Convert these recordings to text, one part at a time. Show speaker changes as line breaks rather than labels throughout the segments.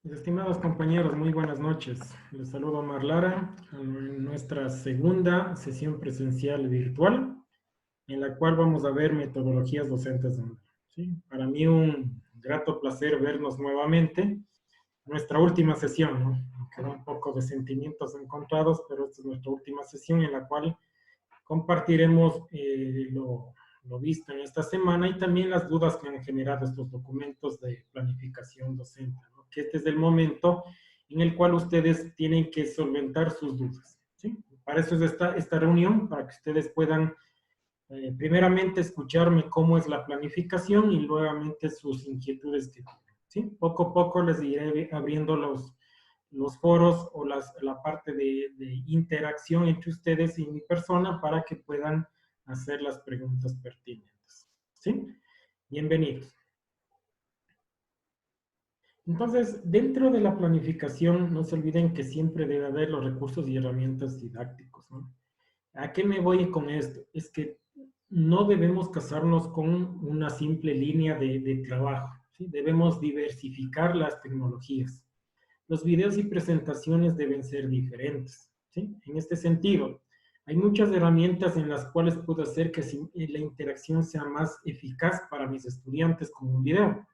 Mis estimados compañeros, muy buenas noches. Les saludo a Omar Lara en nuestra segunda sesión presencial virtual, en la cual vamos a ver metodologías docentes de Moodle, ¿sí? Para mí un grato placer vernos nuevamente. Nuestra última sesión, ¿no? Quedó un poco de sentimientos encontrados, pero esta es nuestra última sesión en la cual compartiremos lo visto en esta semana y también las dudas que han generado estos documentos de planificación docente, ¿no? Que este es el momento en el cual ustedes tienen que solventar sus dudas, ¿sí? Para eso es esta reunión, para que ustedes puedan primeramente escucharme cómo es la planificación y nuevamente sus inquietudes que tienen, ¿sí? Poco a poco les iré abriendo los foros o la parte de interacción entre ustedes y mi persona para que puedan hacer las preguntas pertinentes, ¿sí? Bienvenidos. Entonces, dentro de la planificación, no se olviden que siempre debe haber los recursos y herramientas didácticos, ¿no? ¿A qué me voy con esto? Es que no debemos casarnos con una simple línea de trabajo, ¿sí? Debemos diversificar las tecnologías. Los videos y presentaciones deben ser diferentes, ¿sí? En este sentido, hay muchas herramientas en las cuales puedo hacer que la interacción sea más eficaz para mis estudiantes con un video.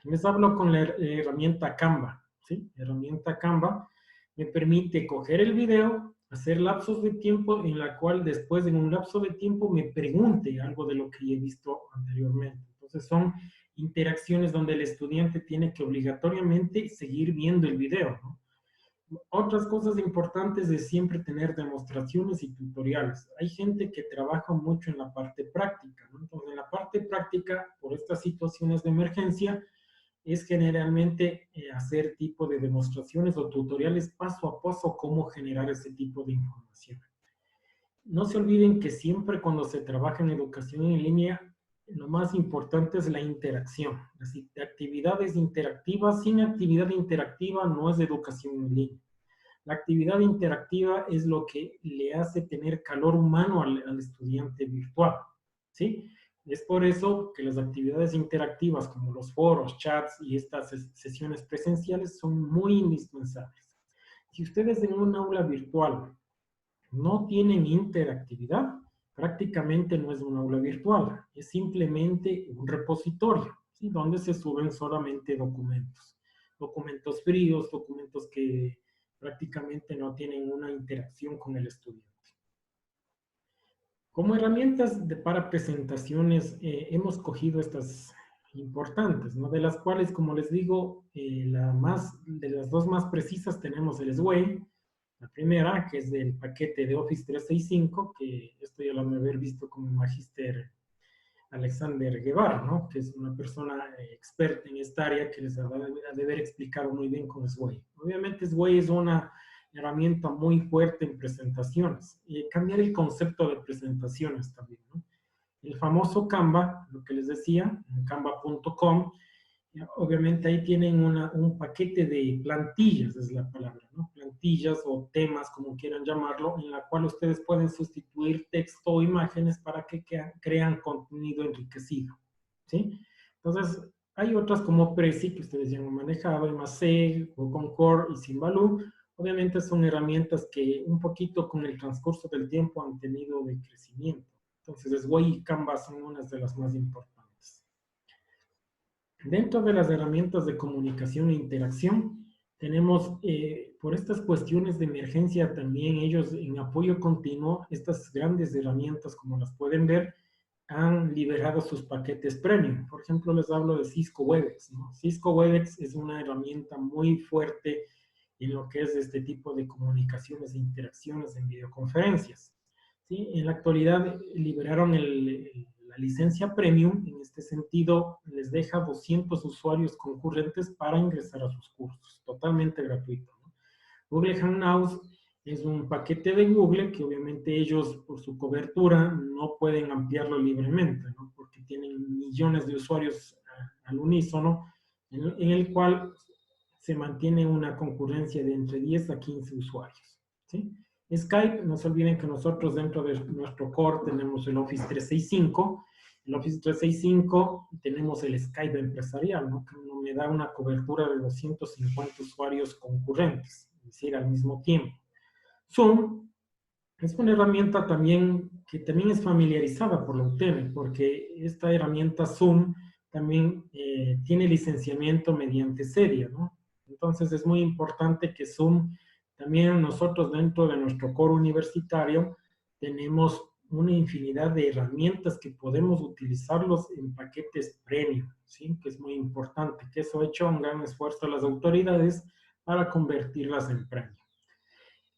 Les hablo con la herramienta Canva, ¿sí? La herramienta Canva me permite coger el video, hacer lapsos de tiempo en la cual después en un lapso de tiempo me pregunte algo de lo que he visto anteriormente. Entonces son interacciones donde el estudiante tiene que obligatoriamente seguir viendo el video, ¿no? Otras cosas importantes es siempre tener demostraciones y tutoriales. Hay gente que trabaja mucho en la parte práctica, ¿no? Entonces, en la parte práctica, por estas situaciones de emergencia, es generalmente hacer tipo de demostraciones o tutoriales paso a paso cómo generar ese tipo de información. No se olviden que siempre cuando se trabaja en educación en línea, lo más importante es la interacción. Las actividades interactivas, sin actividad interactiva no es educación en línea. La actividad interactiva es lo que le hace tener calor humano al estudiante virtual, ¿sí? Es por eso que las actividades interactivas como los foros, chats y estas sesiones presenciales son muy indispensables. Si ustedes en un aula virtual no tienen interactividad, prácticamente no es un aula virtual, es simplemente un repositorio, ¿sí? Donde se suben solamente documentos. Documentos fríos, documentos que prácticamente no tienen una interacción con el estudiante. Como herramientas para presentaciones, hemos cogido estas importantes, ¿no? De las cuales, como les digo, de las dos más precisas tenemos el Sway, la primera, que es del paquete de Office 365, que esto ya lo han de haber visto como magíster Alexander Guevara, ¿no? Que es una persona experta en esta área que les ha de haber explicado muy bien con Sway. Obviamente Sway es una herramienta muy fuerte en presentaciones y cambiar el concepto de presentaciones también, ¿no? El famoso Canva, lo que les decía, canva.com, obviamente ahí tienen un paquete de plantillas, es la palabra, ¿no? Plantillas o temas, como quieran llamarlo, en la cual ustedes pueden sustituir texto o imágenes para que crean contenido enriquecido, ¿sí? Entonces, hay otras como Prezi, que ustedes ya han manejado, Emacé, o Concord y Simbaloo. Obviamente son herramientas que un poquito con el transcurso del tiempo han tenido de crecimiento. Entonces, Sway y Canva son unas de las más importantes. Dentro de las herramientas de comunicación e interacción, tenemos, por estas cuestiones de emergencia, también ellos en apoyo continuo, estas grandes herramientas, como las pueden ver, han liberado sus paquetes premium. Por ejemplo, les hablo de Cisco Webex, ¿no? Cisco Webex es una herramienta muy fuerte en lo que es este tipo de comunicaciones e interacciones en videoconferencias, ¿sí? En la actualidad liberaron la licencia premium. En este sentido, les deja 200 usuarios concurrentes para ingresar a sus cursos, totalmente gratuito, ¿no? Google Hangouts es un paquete de Google que obviamente ellos, por su cobertura, no pueden ampliarlo libremente, ¿no? Porque tienen millones de usuarios al unísono, en el cual se mantiene una concurrencia de entre 10 a 15 usuarios, ¿sí? Skype, no se olviden que nosotros dentro de nuestro core tenemos el Office 365 El Office 365 tenemos el Skype empresarial, ¿no? Que me da una cobertura de 250 usuarios concurrentes, es decir, al mismo tiempo. Zoom es una herramienta también que también es familiarizada por la UTM, porque esta herramienta Zoom también tiene licenciamiento mediante serie, ¿no? Entonces es muy importante que Zoom, también nosotros dentro de nuestro core universitario, tenemos una infinidad de herramientas que podemos utilizarlos en paquetes premium, ¿sí? Que es muy importante, que eso ha hecho un gran esfuerzo a las autoridades para convertirlas en premium.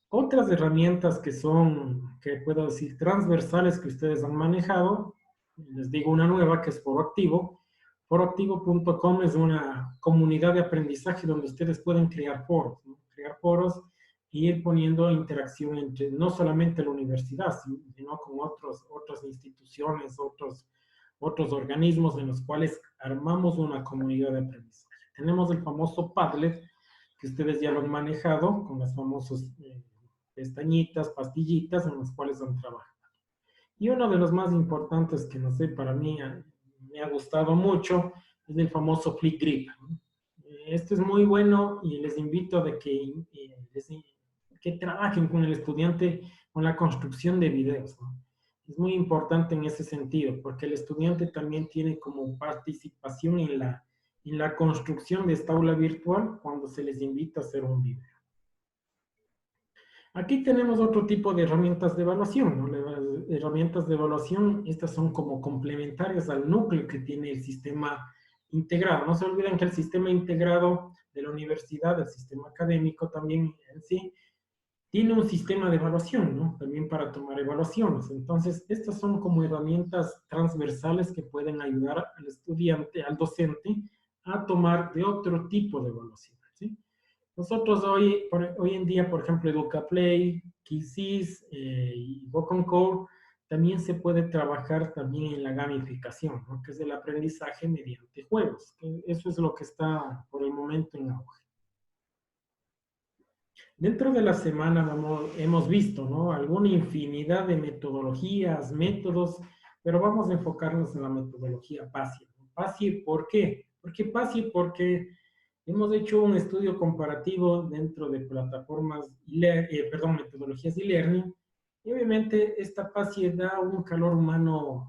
Otras herramientas que son, que puedo decir, transversales que ustedes han manejado, les digo una nueva que es Foroactivo. Foroactivo.com es una comunidad de aprendizaje donde ustedes pueden crear foros, ¿no? Crear foros y ir poniendo interacción entre no solamente la universidad, sino con otras instituciones, otros organismos en los cuales armamos una comunidad de aprendizaje. Tenemos el famoso Padlet, que ustedes ya lo han manejado, con las famosas pestañitas, pastillitas en las cuales han trabajado. Y uno de los más importantes que no sé, para mí me ha gustado mucho, es el famoso Flipgrid. Esto es muy bueno y les invito a que trabajen con el estudiante con la construcción de videos, ¿no? Es muy importante en ese sentido, porque el estudiante también tiene como participación en la construcción de esta aula virtual cuando se les invita a hacer un video. Aquí tenemos otro tipo de herramientas de evaluación, ¿no? Las herramientas de evaluación, estas son como complementarias al núcleo que tiene el sistema integrado. No se olviden que el sistema integrado de la universidad, el sistema académico también en sí, tiene un sistema de evaluación, ¿no? También para tomar evaluaciones. Entonces, estas son como herramientas transversales que pueden ayudar al estudiante, al docente, a tomar de otro tipo de evaluación, ¿sí? Nosotros hoy en día, por ejemplo, EducaPlay, Quizzes y Boconcore, también se puede trabajar también en la gamificación, ¿no? Que es el aprendizaje mediante juegos. Eso es lo que está por el momento en auge. Dentro de la semana hemos visto, ¿no? Alguna infinidad de metodologías, métodos, pero vamos a enfocarnos en la metodología PASI. PASI, ¿por qué? ¿Por qué PASI? Porque hemos hecho un estudio comparativo dentro de plataformas, metodologías e-learning, y obviamente esta PASI da un calor humano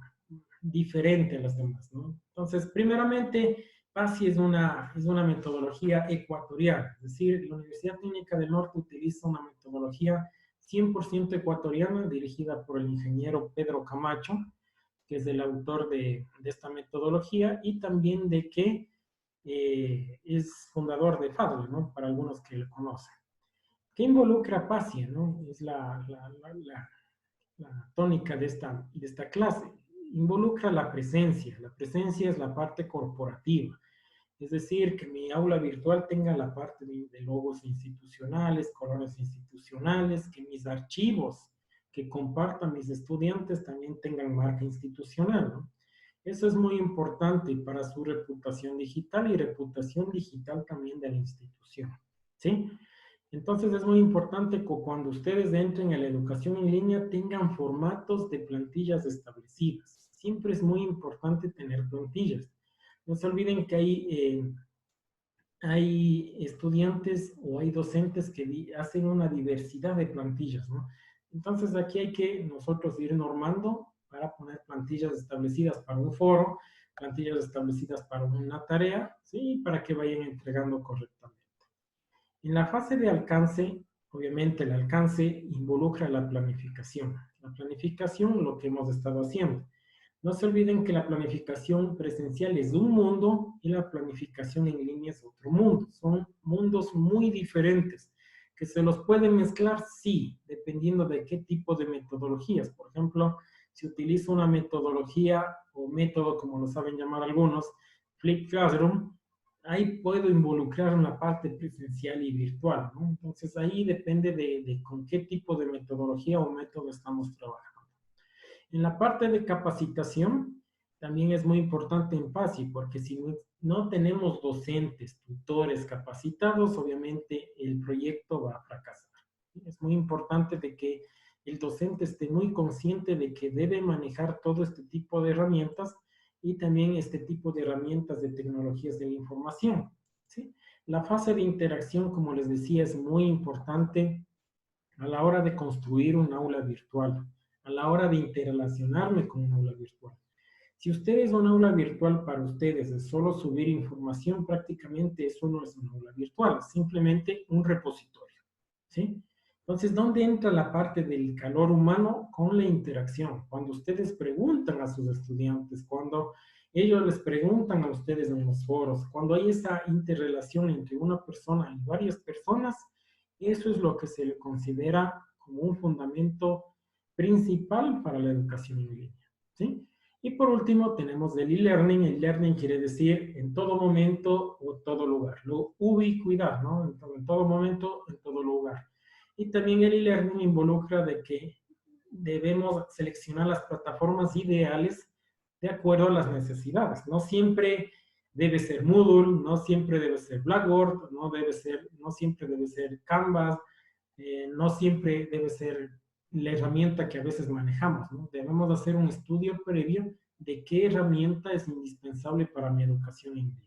diferente a las demás, ¿no? Entonces, primeramente, PASI es una metodología ecuatoriana, es decir, la Universidad Técnica del Norte utiliza una metodología 100% ecuatoriana dirigida por el ingeniero Pedro Camacho, que es el autor de esta metodología, y también de que es fundador de FADL, ¿no? Para algunos que lo conocen. ¿Qué involucra PASI, ¿no? Es la tónica de esta clase. Involucra la presencia. La presencia es la parte corporativa. Es decir, que mi aula virtual tenga la parte de logos institucionales, colores institucionales, que mis archivos que compartan mis estudiantes también tengan marca institucional, ¿no? Eso es muy importante para su reputación digital y reputación digital también de la institución, ¿sí? Entonces es muy importante que cuando ustedes entren a la educación en línea tengan formatos de plantillas establecidas. Siempre es muy importante tener plantillas. No se olviden que hay estudiantes o hay docentes que hacen una diversidad de plantillas, ¿no? Entonces aquí hay que nosotros ir normando para poner plantillas establecidas para un foro, plantillas establecidas para una tarea, ¿sí? Para que vayan entregando correctamente. En la fase de alcance, obviamente el alcance involucra la planificación. La planificación, lo que hemos estado haciendo. No se olviden que la planificación presencial es un mundo y la planificación en línea es otro mundo. Son mundos muy diferentes. ¿Que se los pueden mezclar? Sí, dependiendo de qué tipo de metodologías. Por ejemplo, si utilizo una metodología o método, como lo saben llamar algunos, Flip Classroom, ahí puedo involucrar una parte presencial y virtual, ¿no? Entonces ahí depende de con qué tipo de metodología o método estamos trabajando. En la parte de capacitación, también es muy importante en PASI, porque si no tenemos docentes, tutores capacitados, obviamente el proyecto va a fracasar. Es muy importante de que el docente esté muy consciente de que debe manejar todo este tipo de herramientas y también este tipo de herramientas de tecnologías de la información, ¿sí? La fase de interacción, como les decía, es muy importante a la hora de construir un aula virtual, a la hora de interrelacionarme con un aula virtual. Si ustedes un aula virtual para ustedes es solo subir información, prácticamente eso no es un aula virtual, es simplemente un repositorio, ¿sí? Entonces, ¿dónde entra la parte del calor humano con la interacción? Cuando ustedes preguntan a sus estudiantes, cuando ellos les preguntan a ustedes en los foros, cuando hay esa interrelación entre una persona y varias personas, eso es lo que se le considera como un fundamento principal para la educación en línea, ¿sí? Y por último tenemos el e-learning. El learning quiere decir en todo momento o todo lugar. Lo ubicuidad, ¿no? En todo momento, en todo lugar. Y también el e-learning involucra de que debemos seleccionar las plataformas ideales de acuerdo a las necesidades. No siempre debe ser Moodle, no siempre debe ser Blackboard, no siempre debe ser Canvas, no siempre debe ser la herramienta que a veces manejamos, ¿no? Debemos hacer un estudio previo de qué herramienta es indispensable para mi educación en línea.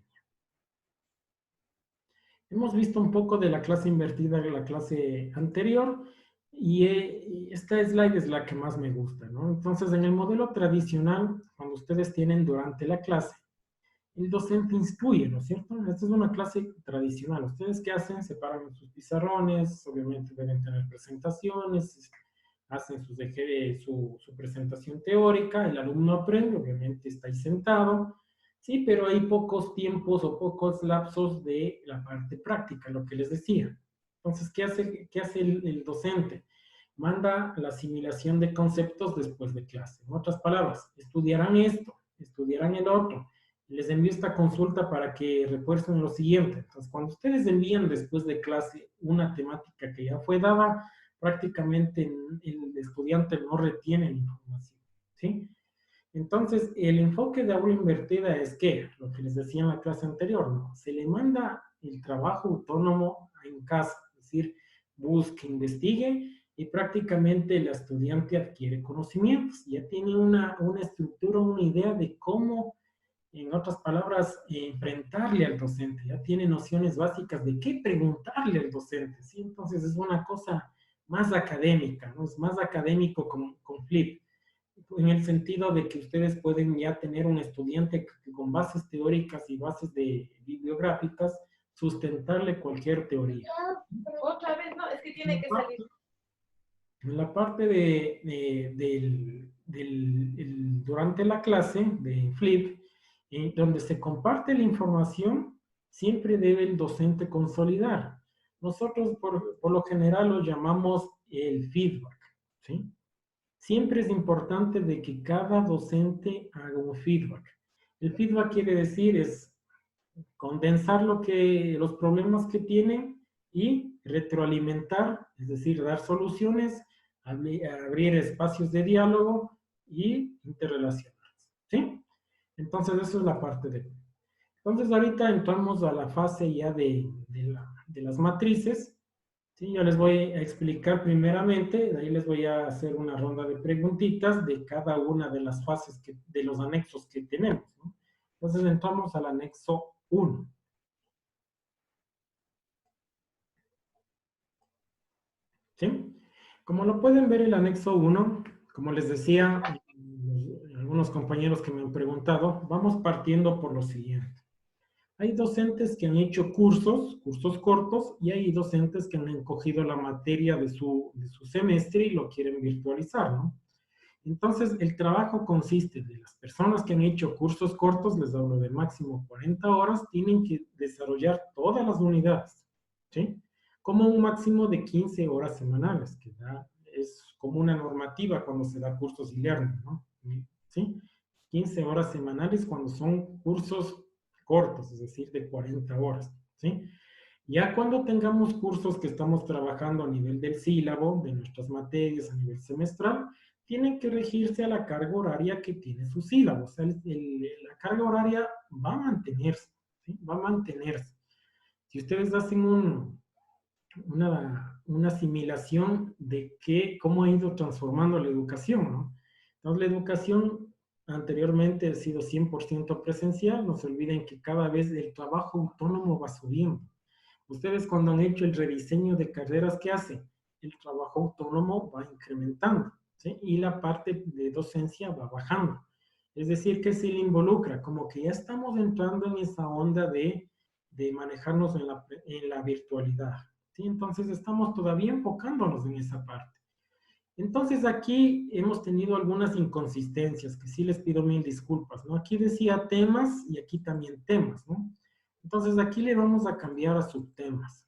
Hemos visto un poco de la clase invertida en la clase anterior y esta slide es la que más me gusta, ¿no? Entonces, en el modelo tradicional, cuando ustedes tienen durante la clase, el docente instruye, ¿no es cierto? Esta es una clase tradicional. ¿Ustedes qué hacen? Separan sus pizarrones, obviamente deben tener presentaciones, hacen su presentación teórica, el alumno aprende, obviamente está ahí sentado, sí, pero hay pocos tiempos o pocos lapsos de la parte práctica, lo que les decía. Entonces, qué hace el docente? Manda la asimilación de conceptos después de clase. En otras palabras, estudiarán esto, estudiarán el otro. Les envío esta consulta para que refuercen lo siguiente. Entonces, cuando ustedes envían después de clase una temática que ya fue dada, prácticamente el estudiante no retiene la información, ¿sí? Entonces, el enfoque de aula invertida es que, lo que les decía en la clase anterior, ¿no? Se le manda el trabajo autónomo en casa, es decir, busque, investigue y prácticamente el estudiante adquiere conocimientos, ya tiene una estructura, una idea de cómo, en otras palabras, enfrentarle al docente, ya tiene nociones básicas de qué preguntarle al docente, ¿sí? Entonces es una cosa más académica, ¿no? Es más académico con Flip, en el sentido de que ustedes pueden ya tener un estudiante que con bases teóricas y bases bibliográficas sustentarle cualquier teoría.
Otra vez, no, es que tiene que salir.
En la parte durante la clase de Flip, donde se comparte la información, siempre debe el docente consolidar. Nosotros por lo general lo llamamos el feedback, ¿sí? Siempre es importante de que cada docente haga un feedback. El feedback quiere decir es condensar los problemas que tienen y retroalimentar, es decir, dar soluciones, abrir espacios de diálogo y interrelacionarse, ¿sí? Entonces, eso es la parte de... Entonces, ahorita entramos a la fase ya de las matrices. Sí, yo les voy a explicar primeramente, de ahí les voy a hacer una ronda de preguntitas de cada una de las fases, de los anexos que tenemos, ¿no? Entonces entramos al anexo 1. ¿Sí? Como lo pueden ver el anexo 1, como les decía, algunos compañeros que me han preguntado, vamos partiendo por lo siguiente. Hay docentes que han hecho cursos cortos, y hay docentes que han encogido la materia de su semestre y lo quieren virtualizar, ¿no? Entonces, el trabajo consiste de las personas que han hecho cursos cortos, les hablo de máximo 40 horas, tienen que desarrollar todas las unidades, ¿sí? Como un máximo de 15 horas semanales, es como una normativa cuando se da cursos e-learning, ¿no? ¿Sí? 15 horas semanales cuando son cursos cortos, es decir, de 40 horas, ¿sí? Ya cuando tengamos cursos que estamos trabajando a nivel del sílabo, de nuestras materias a nivel semestral, tienen que regirse a la carga horaria que tiene su sílabo. O sea, la carga horaria va a mantenerse, ¿sí? Va a mantenerse. Si ustedes hacen una asimilación de cómo ha ido transformando la educación, ¿no? Entonces, la educación anteriormente ha sido 100% presencial, no se olviden que cada vez el trabajo autónomo va subiendo. Ustedes cuando han hecho el rediseño de carreras, ¿qué hacen? El trabajo autónomo va incrementando, ¿sí? Y la parte de docencia va bajando. Es decir, que se le involucra, como que ya estamos entrando en esa onda de manejarnos en la virtualidad, ¿sí? Entonces estamos todavía enfocándonos en esa parte. Entonces aquí hemos tenido algunas inconsistencias, que sí les pido mil disculpas, ¿no? Aquí decía temas y aquí también temas, ¿no? Entonces aquí le vamos a cambiar a subtemas.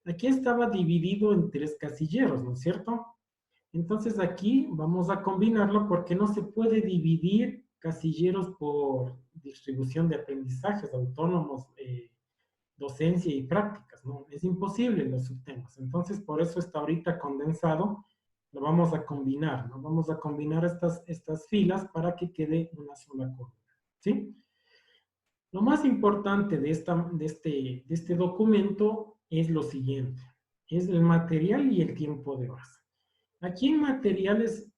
Aquí estaba dividido en 3 casilleros, ¿no es cierto? Entonces aquí vamos a combinarlo porque no se puede dividir casilleros por distribución de aprendizajes autónomos, docencia y prácticas, ¿no? Es imposible los subtemas. Entonces por eso está ahorita condensado, lo vamos a combinar, ¿no? Vamos a combinar estas filas para que quede una sola columna, ¿sí? Lo más importante de este documento es lo siguiente, es el material y el tiempo de horas. Aquí en materiales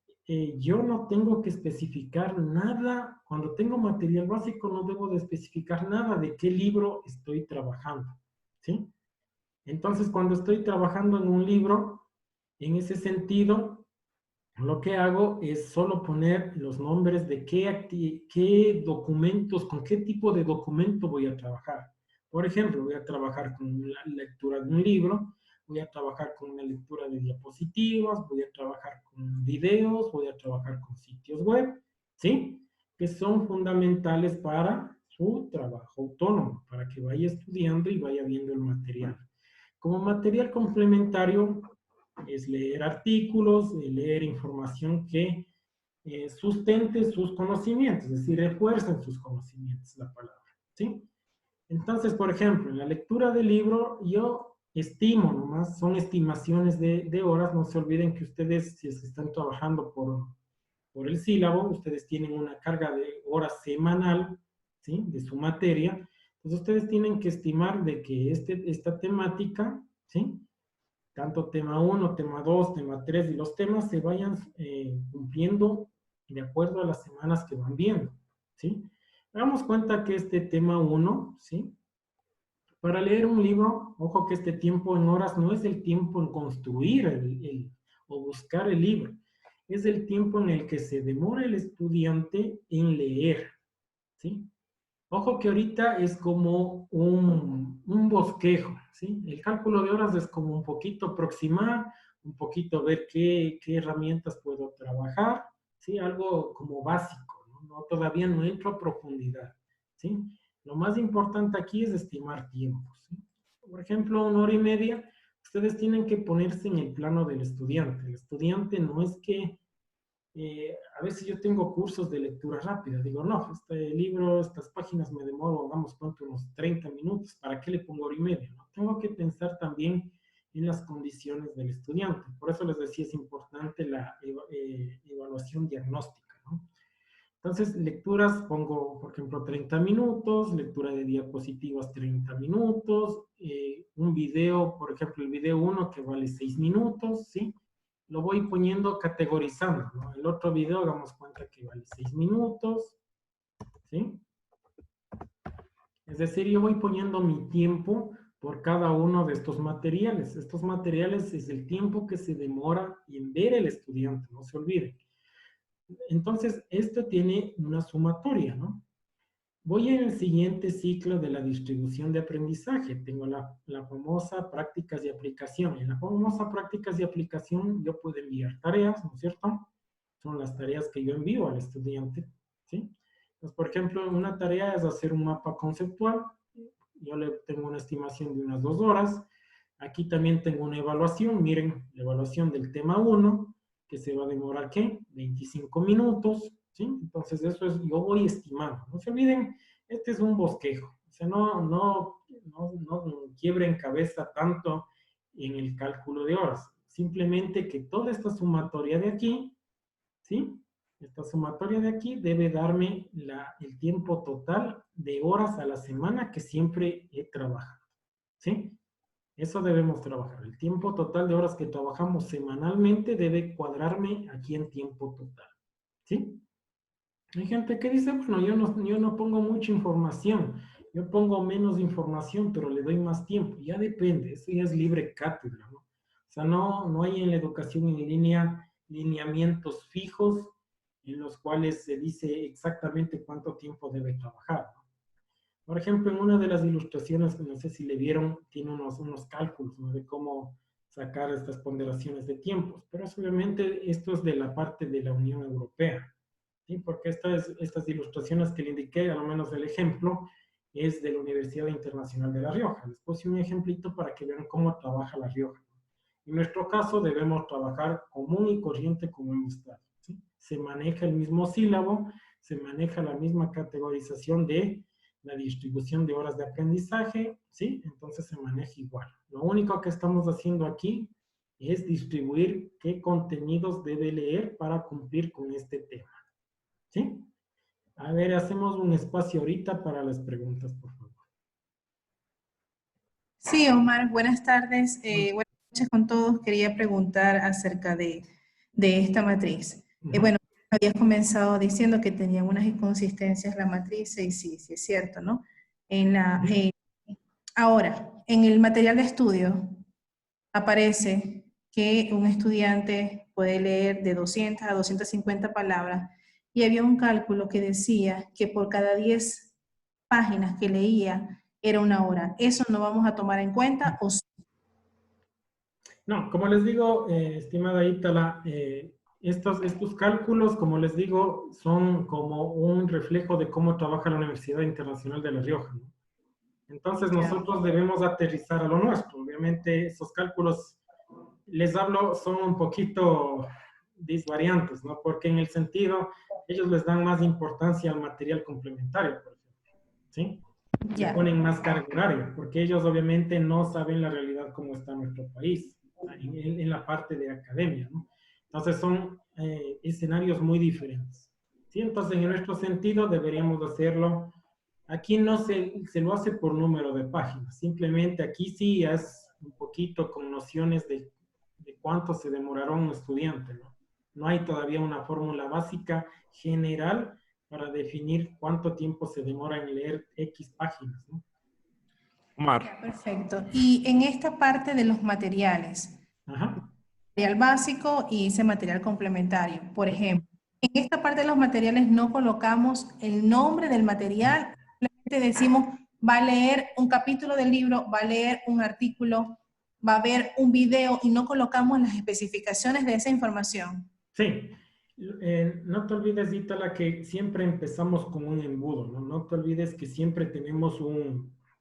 yo no tengo que especificar nada, cuando tengo material básico no debo de especificar nada de qué libro estoy trabajando, ¿sí? Entonces cuando estoy trabajando en un libro, en ese sentido, lo que hago es solo poner los nombres de qué documentos, con qué tipo de documento voy a trabajar. Por ejemplo, voy a trabajar con la lectura de un libro, voy a trabajar con una lectura de diapositivas, voy a trabajar con videos, voy a trabajar con sitios web, ¿sí? Que son fundamentales para su trabajo autónomo, para que vaya estudiando y vaya viendo el material. Como material complementario, es leer artículos, leer información que sustente sus conocimientos, es decir, refuercen sus conocimientos, la palabra, ¿sí? Entonces, por ejemplo, en la lectura del libro, yo estimo nomás, son estimaciones de horas, no se olviden que ustedes, si es que están trabajando por el sílabo, ustedes tienen una carga de horas semanal, ¿sí? De su materia, entonces ustedes tienen que estimar de que esta temática, ¿sí? Tanto tema 1, tema 2, tema 3 y los temas se vayan cumpliendo de acuerdo a las semanas que van viendo, ¿sí? Hagamos cuenta que este tema 1, ¿sí? Para leer un libro, ojo que este tiempo en horas no es el tiempo en construir o buscar el libro, es el tiempo en el que se demora el estudiante en leer, ¿sí? Ojo que ahorita es como un bosquejo, ¿sí? El cálculo de horas es como un poquito aproximar, un poquito ver qué herramientas puedo trabajar, ¿sí? Algo como básico, ¿no? Todavía no entro a profundidad, ¿sí? Lo más importante aquí es estimar tiempos, ¿sí? Por ejemplo, 1 hora y media, ustedes tienen que ponerse en el plano del estudiante. El estudiante no es que a veces yo tengo cursos de lectura rápida. Digo, no, este libro, estas páginas me demoro, vamos, cuánto, unos 30 minutos. ¿Para qué le pongo 1 hora y media? ¿No? Tengo que pensar también en las condiciones del estudiante. Por eso les decía, es importante la evaluación diagnóstica, ¿no? Entonces, lecturas, pongo, por ejemplo, 30 minutos, lectura de diapositivas 30 minutos, un video, por ejemplo, el video 1 que vale 6 minutos, ¿sí? Lo voy poniendo categorizando, ¿no? El otro video, hagamos cuenta que vale 6 minutos, ¿sí? Es decir, yo voy poniendo mi tiempo por cada uno de estos materiales. Estos materiales es el tiempo que se demora en ver el estudiante, no se olviden. Entonces, esto tiene una sumatoria, ¿no? Voy en el siguiente ciclo de la distribución de aprendizaje. Tengo la famosa prácticas y aplicación. En la famosa prácticas y aplicación yo puedo enviar tareas, ¿no es cierto? Son las tareas que yo envío al estudiante, ¿sí? Entonces, por ejemplo, una tarea es hacer un mapa conceptual. Yo le tengo una estimación de unas 2 horas. Aquí también tengo una evaluación. Miren, la evaluación del tema 1, que se va a demorar, ¿qué? 25 minutos, ¿sí? Entonces, eso es, yo voy estimando. No se olviden, este es un bosquejo. O sea, no quiebren cabeza tanto en el cálculo de horas. Simplemente que toda esta sumatoria de aquí, ¿sí? Esta sumatoria de aquí debe darme el tiempo total de horas a la semana que siempre he trabajado, ¿sí? Eso debemos trabajar. El tiempo total de horas que trabajamos semanalmente debe cuadrarme aquí en tiempo total, ¿sí? Hay gente que dice, bueno, yo no pongo mucha información, yo pongo menos información, pero le doy más tiempo. Ya depende, eso ya es libre cátedra, ¿no? O sea, no hay en la educación en línea lineamientos fijos en los cuales se dice exactamente cuánto tiempo debe trabajar, ¿no? Por ejemplo, en una de las ilustraciones, no sé si le vieron, tiene unos cálculos, ¿no? De cómo sacar estas ponderaciones de tiempos, pero obviamente esto es de la parte de la Unión Europea. ¿Sí? Porque estas ilustraciones que le indiqué, a lo menos el ejemplo, es de la Universidad Internacional de La Rioja. Les puse un ejemplito para que vean cómo trabaja La Rioja. En nuestro caso debemos trabajar común y corriente como hemos estado. ¿Sí? Se maneja el mismo sílabo, se maneja la misma categorización de la distribución de horas de aprendizaje, ¿sí? Entonces se maneja igual. Lo único que estamos haciendo aquí es distribuir qué contenidos debe leer para cumplir con este tema. ¿Sí? A ver, hacemos un espacio ahorita para las preguntas, por favor.
Sí, Omar, buenas tardes.
Bueno,
Buenas noches con todos. Quería preguntar acerca de esta matriz.
uh-huh.
Bueno, habías comenzado diciendo que tenía unas inconsistencias la matriz, y sí, sí es cierto, ¿no? Ahora, en el material de estudio aparece que un estudiante puede leer de 200 a 250 palabras y había un cálculo que decía que por cada 10 páginas que leía era una hora. ¿Eso no vamos a tomar en cuenta o sí?
No, como les digo, estimada Ítala, estos cálculos, como les digo, son como un reflejo de cómo trabaja la Universidad Internacional de La Rioja, ¿no? Entonces nosotros debemos aterrizar a lo nuestro. Obviamente esos cálculos, les hablo, son un poquito disvariantes, ¿no? Porque en el sentido, ellos les dan más importancia al material complementario, por ejemplo, ¿sí? Le ponen más carga horaria, porque ellos obviamente no saben la realidad como está nuestro país, en la parte de academia, ¿no? Entonces son escenarios muy diferentes, ¿sí? Entonces en nuestro sentido deberíamos hacerlo. Aquí no se lo hace por número de páginas, simplemente aquí sí es un poquito con nociones de cuánto se demorará un estudiante, ¿no? No hay todavía una fórmula básica general para definir cuánto tiempo se demora en leer X páginas, ¿no?
Ya, perfecto. Y en esta parte de los materiales,
Ajá.
material básico y ese material complementario, por ejemplo, en esta parte de los materiales no colocamos el nombre del material, simplemente decimos, va a leer un capítulo del libro, va a leer un artículo, va a ver un video y no colocamos las especificaciones de esa información.
Sí. No te olvides, Ítala, que siempre empezamos con un embudo, ¿no? No te olvides que siempre tenemos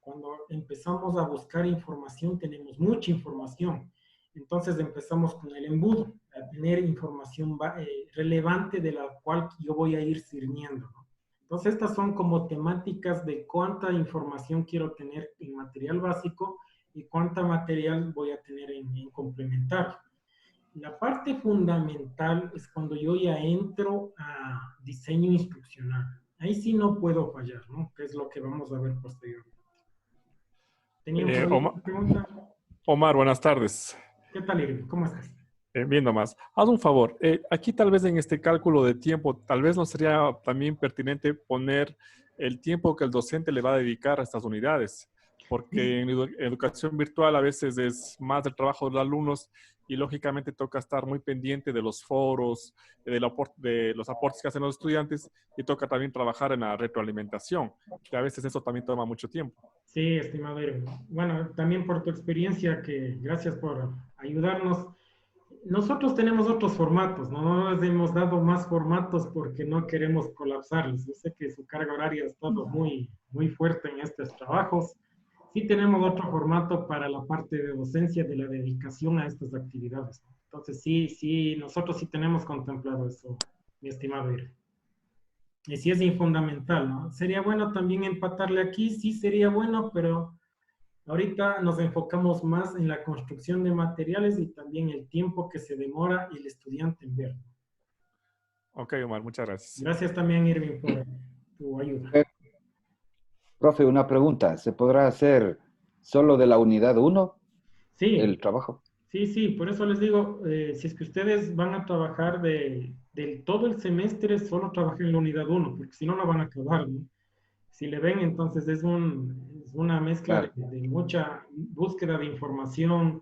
cuando empezamos a buscar información, tenemos mucha información. Entonces empezamos con el embudo, a tener información relevante de la cual yo voy a ir sirviendo, ¿no? Entonces estas son como temáticas de cuánta información quiero tener en material básico y cuánta material voy a tener en complementario. La parte fundamental es cuando yo ya entro a diseño instruccional. Ahí sí no puedo fallar, ¿no? Que es lo que vamos a ver posteriormente. ¿Tenían por ahí
Omar,
una pregunta?
Omar, buenas tardes.
¿Qué tal, Irving? ¿Cómo estás?
Bien nomás. Haz un favor. Aquí tal vez en este cálculo de tiempo, tal vez no sería también pertinente poner el tiempo que el docente le va a dedicar a estas unidades, porque en educación virtual a veces es más el trabajo de los alumnos y lógicamente toca estar muy pendiente de los foros, de los aportes que hacen los estudiantes y toca también trabajar en la retroalimentación, que a veces eso también toma mucho tiempo.
Sí, estimado Irving. Bueno, también por tu experiencia, que gracias por ayudarnos. Nosotros tenemos otros formatos, ¿no? No les hemos dado más formatos porque no queremos colapsarlos. Yo sé que su carga horaria ha estado muy, muy fuerte en estos trabajos. Sí tenemos otro formato para la parte de docencia, de la dedicación a estas actividades, ¿no? Entonces sí, nosotros sí tenemos contemplado eso, mi estimado Irving. Y sí es fundamental, ¿no? Sería bueno también empatarle aquí, sí sería bueno, pero ahorita nos enfocamos más en la construcción de materiales y también el tiempo que se demora el estudiante en verlo.
Ok, Omar, muchas gracias.
Gracias también, Irving, por tu ayuda.
Profe, una pregunta. ¿Se podrá hacer solo de la unidad 1
Sí,
el trabajo?
Sí, sí, por eso les digo, si es que ustedes van a trabajar del todo el semestre, solo trabajen en la unidad uno, porque si no, no van a acabar, ¿no? Si le ven, entonces es una mezcla
Claro.
de mucha búsqueda de información.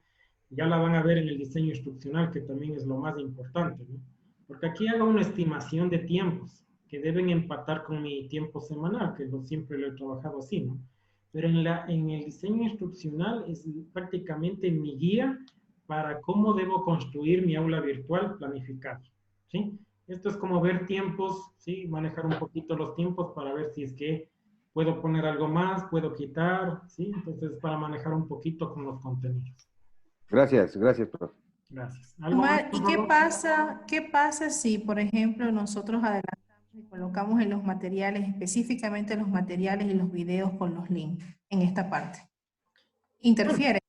Ya la van a ver en el diseño instruccional, que también es lo más importante, ¿no? Porque aquí hago una estimación de tiempos que deben empatar con mi tiempo semanal, que siempre lo he trabajado así, ¿no? Pero en el diseño instruccional es prácticamente mi guía para cómo debo construir mi aula virtual planificada, ¿sí? Esto es como ver tiempos, ¿sí? Manejar un poquito los tiempos para ver si es que puedo poner algo más, puedo quitar, ¿sí? Entonces, para manejar un poquito con los contenidos.
Gracias, gracias, profe.
Gracias. ¿Algo más,
Omar,
por
¿y
favor?
qué pasa si, por ejemplo, nosotros adelantamos y colocamos en los materiales, específicamente los materiales y los videos con los links en esta parte?
Bueno,
¿Interfiere?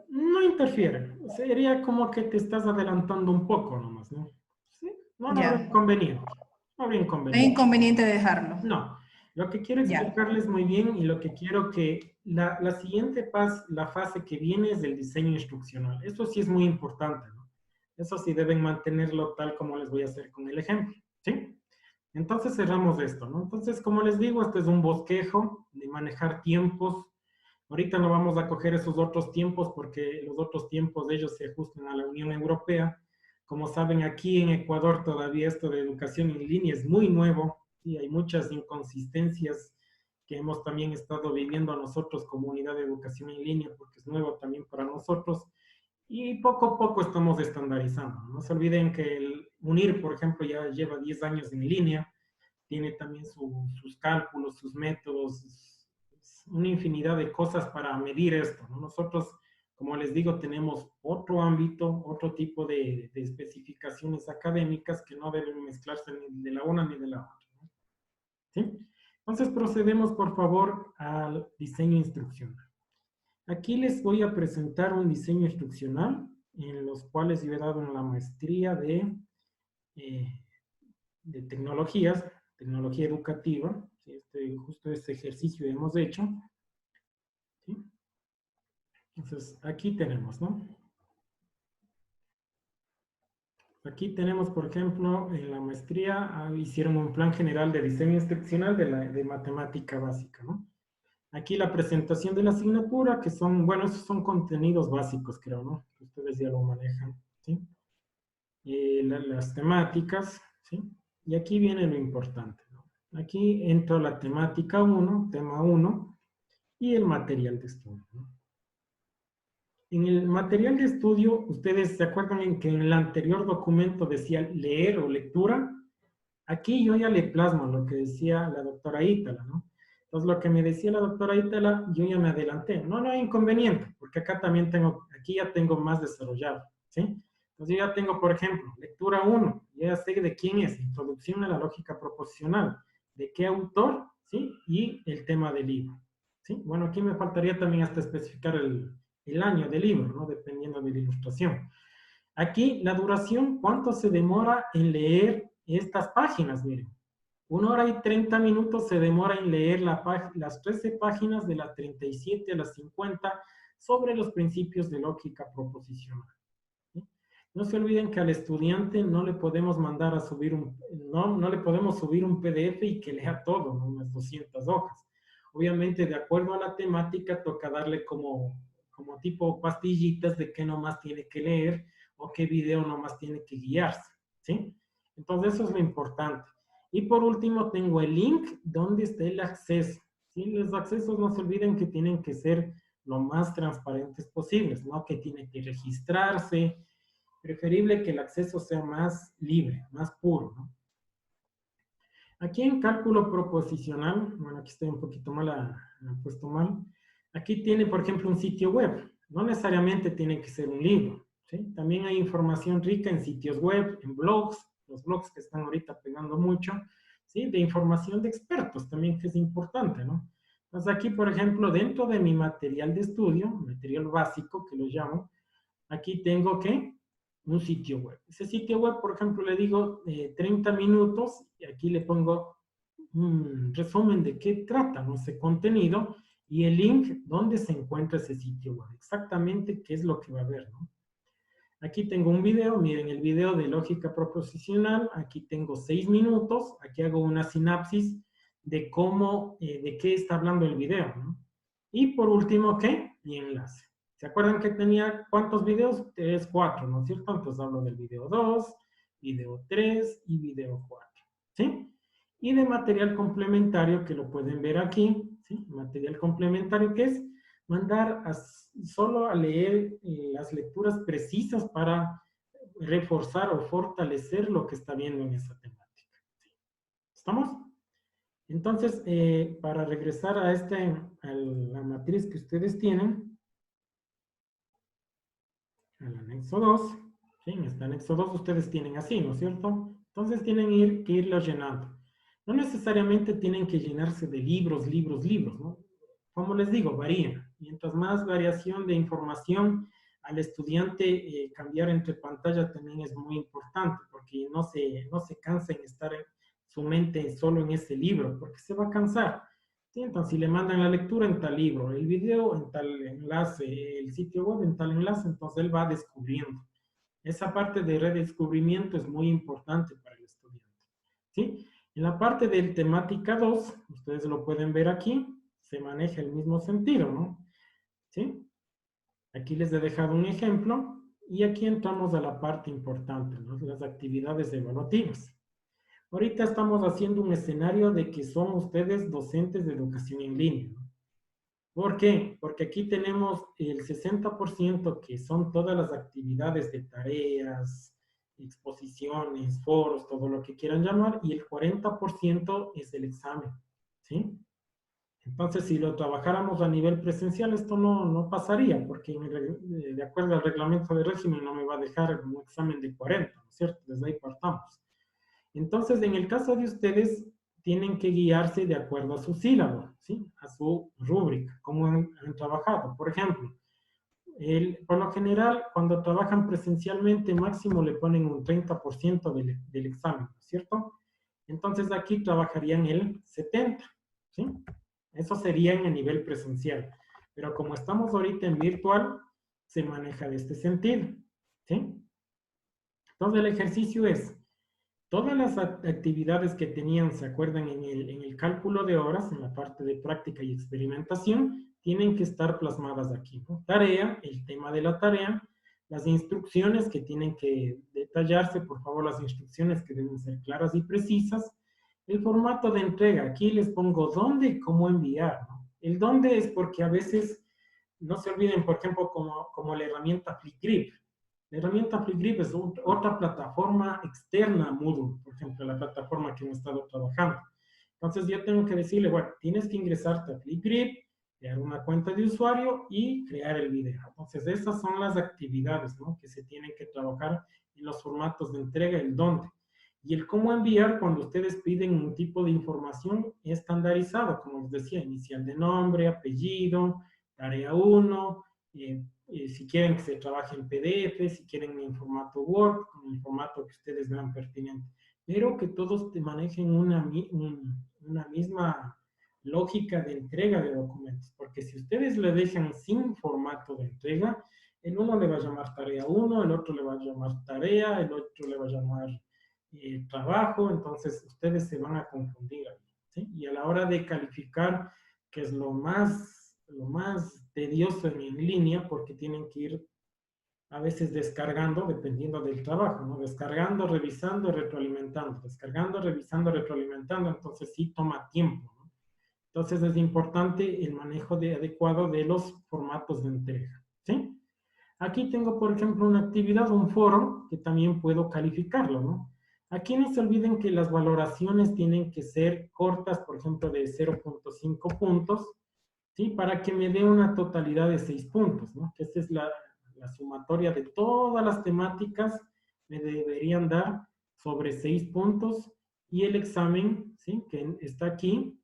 no interfiere. Sería como que te estás adelantando un poco nomás, ¿no? Sí, no, no habrá
Ya.
inconveniente. No habría
No hay
inconveniente.
inconveniente dejarlo.
No. Lo que quiero
Ya.
explicarles muy bien y lo que quiero que la siguiente la fase que viene es del diseño instruccional. Eso sí es muy importante, ¿no? Eso sí deben mantenerlo tal como les voy a hacer con el ejemplo, ¿sí? Entonces cerramos esto, ¿no? Entonces, como les digo, este es un bosquejo de manejar tiempos. Ahorita no vamos a coger esos otros tiempos porque los otros tiempos de ellos se ajustan a la Unión Europea. Como saben, aquí en Ecuador todavía esto de educación en línea es muy nuevo y hay muchas inconsistencias que hemos también estado viviendo nosotros como unidad de educación en línea porque es nuevo también para nosotros y poco a poco estamos estandarizando. No se olviden que el UNIR, por ejemplo, ya lleva 10 años en línea, tiene también sus cálculos, sus métodos, una infinidad de cosas para medir esto, ¿no? Nosotros, como les digo, tenemos otro ámbito, otro tipo de especificaciones académicas que no deben mezclarse ni de la una ni de la otra, ¿no? ¿Sí? Entonces procedemos, por favor, al diseño instruccional. Aquí les voy a presentar un diseño instruccional en los cuales yo he dado en la maestría de tecnologías, tecnología educativa. ¿Sí? Justo este ejercicio hemos hecho. ¿Sí? Entonces, aquí tenemos, ¿no? Aquí tenemos, por ejemplo, en la maestría hicieron un plan general de diseño instruccional de matemática básica, ¿no? Aquí la presentación de la asignatura, que son, bueno, esos son contenidos básicos, creo, ¿no? Que ustedes ya lo manejan, ¿sí? Las temáticas, ¿sí? Y aquí viene lo importante, ¿no? Aquí entra la temática 1, tema 1, y el material de estudio, ¿no? En el material de estudio, ustedes se acuerdan en que en el anterior documento decía leer o lectura. Aquí yo ya le plasmo lo que decía la doctora Ítala, ¿no? Entonces, lo que me decía la doctora Ítala, yo ya me adelanté. No, no hay inconveniente, porque acá también tengo, aquí ya tengo más desarrollado, ¿sí? Entonces, yo ya tengo, por ejemplo, lectura 1, ya sé de quién es, introducción a la lógica proposicional, de qué autor, ¿sí? Y el tema del libro, ¿sí? Bueno, aquí me faltaría también hasta especificar el año del libro, ¿no? Dependiendo de la ilustración. Aquí, la duración, ¿cuánto se demora en leer estas páginas? Miren, 1 hora y 30 minutos se demora en leer las 13 páginas de las 37 a las 50 sobre los principios de lógica proposicional. ¿Sí? No se olviden que al estudiante no le podemos mandar a subir no le podemos subir un PDF y que lea todo, ¿no? Unas 200 hojas. Obviamente, de acuerdo a la temática, toca darle como tipo pastillitas de qué nomás tiene que leer o qué video nomás tiene que guiarse, ¿sí? Entonces, eso es lo importante. Y por último, tengo el link donde está el acceso, ¿sí? Los accesos no se olviden que tienen que ser lo más transparentes posibles, ¿no? Que tiene que registrarse, preferible que el acceso sea más libre, más puro, ¿no? Aquí en cálculo proposicional, bueno, aquí estoy un poquito mal, puesto mal. Aquí tiene, por ejemplo, un sitio web. No necesariamente tiene que ser un libro, ¿sí? También hay información rica en sitios web, en blogs, los blogs que están ahorita pegando mucho, ¿sí? De información de expertos también, que es importante, ¿no? Entonces aquí, por ejemplo, dentro de mi material de estudio, material básico que lo llamo, aquí tengo que un sitio web. Ese sitio web, por ejemplo, le digo 30 minutos y aquí le pongo un resumen de qué trata, ¿no? Ese contenido y el link donde se encuentra ese sitio web. Exactamente qué es lo que va a ver, ¿no? Aquí tengo un video, miren el video de lógica proposicional, aquí tengo 6 minutos, aquí hago una sinapsis de cómo, de qué está hablando el video, ¿no? Y por último, ¿qué? Mi enlace. ¿Se acuerdan que tenía cuántos videos? 3, 4, ¿no es cierto? Entonces hablo del video 2, video 3 y video 4, ¿sí? Y de material complementario, que lo pueden ver aquí, ¿sí? Material complementario, ¿qué es? Mandar solo a leer las lecturas precisas para reforzar o fortalecer lo que está viendo en esa temática. ¿Estamos? Entonces, para regresar a la matriz que ustedes tienen, al anexo 2, ¿sí? En este anexo 2 ustedes tienen así, ¿no es cierto? Entonces tienen que irlo llenando. No necesariamente tienen que llenarse de libros, ¿no? Como les digo, varía. Mientras más variación de información al estudiante, cambiar entre pantalla también es muy importante, porque no se cansa en estar su mente solo en ese libro, porque se va a cansar. ¿Sí? Entonces, si le mandan la lectura en tal libro, el video en tal enlace, el sitio web en tal enlace, entonces él va descubriendo. Esa parte de redescubrimiento es muy importante para el estudiante. ¿Sí? En la parte del temática 2, ustedes lo pueden ver aquí, se maneja el mismo sentido, ¿no? ¿Sí? Aquí les he dejado un ejemplo y aquí entramos a la parte importante, ¿no? Las actividades evaluativas. Ahorita estamos haciendo un escenario de que son ustedes docentes de educación en línea, ¿no? ¿Por qué? Porque aquí tenemos el 60% que son todas las actividades de tareas, exposiciones, foros, todo lo que quieran llamar, y el 40% es el examen, ¿sí? Entonces, si lo trabajáramos a nivel presencial, esto no pasaría, porque de acuerdo al reglamento de régimen no me va a dejar un examen de 40, ¿no es cierto? Desde ahí partamos. Entonces, en el caso de ustedes, tienen que guiarse de acuerdo a su sílabo, ¿sí? A su rúbrica, cómo han trabajado. Por ejemplo, por lo general, cuando trabajan presencialmente, máximo le ponen un 30% del examen, ¿no es cierto? Entonces, aquí trabajarían el 70%, ¿sí? Eso sería en el nivel presencial. Pero como estamos ahorita en virtual, se maneja de este sentido, ¿sí? Entonces, el ejercicio es, todas las actividades que tenían, ¿se acuerdan? En el cálculo de horas, en la parte de práctica y experimentación, tienen que estar plasmadas aquí, ¿no? Tarea, el tema de la tarea, las instrucciones que tienen que detallarse, por favor, las instrucciones que deben ser claras y precisas. El formato de entrega, aquí les pongo dónde y cómo enviar, ¿no? El dónde es porque a veces, no se olviden, por ejemplo, como la herramienta Flipgrid. La herramienta Flipgrid es otra plataforma externa a Moodle, por ejemplo, la plataforma que hemos estado trabajando. Entonces yo tengo que decirle, bueno, tienes que ingresarte a Flipgrid, crear una cuenta de usuario y crear el video. Entonces esas son las actividades, ¿no? Que se tienen que trabajar en los formatos de entrega, el dónde. Y el cómo enviar cuando ustedes piden un tipo de información estandarizado, como les decía, inicial de nombre, apellido, tarea 1, si quieren que se trabaje en PDF, si quieren en formato Word, en el formato que ustedes vean pertinente. Pero que todos te manejen una misma lógica de entrega de documentos. Porque si ustedes le dejan sin formato de entrega, el uno le va a llamar tarea 1, el otro le va a llamar tarea, el otro le va a llamar trabajo, entonces ustedes se van a confundir ahí, ¿sí? Y a la hora de calificar, que es lo más tedioso en línea, porque tienen que ir a veces descargando, dependiendo del trabajo, ¿no? Descargando, revisando, retroalimentando, descargando, revisando, retroalimentando, entonces sí toma tiempo, ¿no? Entonces es importante el manejo adecuado de los formatos de entrega, ¿sí? Aquí tengo, por ejemplo, una actividad, un foro, que también puedo calificarlo, ¿no? Aquí no se olviden que las valoraciones tienen que ser cortas, por ejemplo, de 0.5 puntos, ¿sí? Para que me dé una totalidad de 6 puntos, ¿no? Que esta es la sumatoria de todas las temáticas, me deberían dar sobre 6 puntos, y el examen, ¿sí? Que está aquí,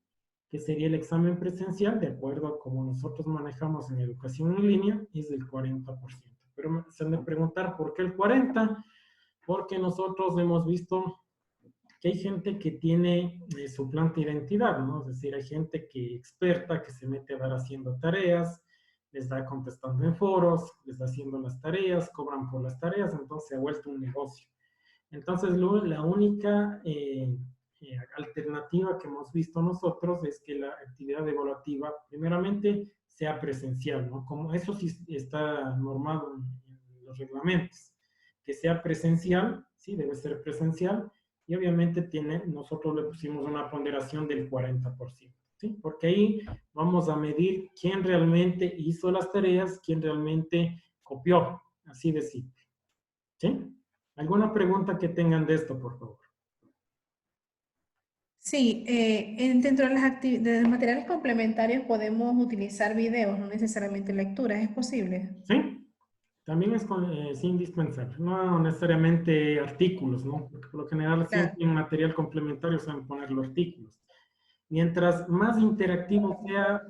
que sería el examen presencial, de acuerdo a como nosotros manejamos en educación en línea, es del 40%. Pero se han de preguntar, ¿por qué el 40%? Porque nosotros hemos visto que hay gente que tiene suplante identidad, ¿no? Es decir, hay gente que experta, que se mete a dar haciendo tareas, les da contestando en foros, les da haciendo las tareas, cobran por las tareas, entonces se ha vuelto un negocio. Entonces, la única alternativa que hemos visto nosotros es que la actividad evaluativa, primeramente, sea presencial, ¿no? Como eso sí está normado en los reglamentos, que sea presencial, sí, debe ser presencial, y obviamente nosotros le pusimos una ponderación del 40%, ¿sí? Porque ahí vamos a medir quién realmente hizo las tareas, quién realmente copió, así de simple, ¿sí? ¿Alguna pregunta que tengan de esto, por favor?
Sí, dentro de de los materiales complementarios podemos utilizar videos, no necesariamente lecturas, ¿es posible?
Sí, también es indispensable, no necesariamente artículos, ¿no? Porque por lo general
Claro.
siempre en material complementario se van a poner los artículos. Mientras más interactivo sea,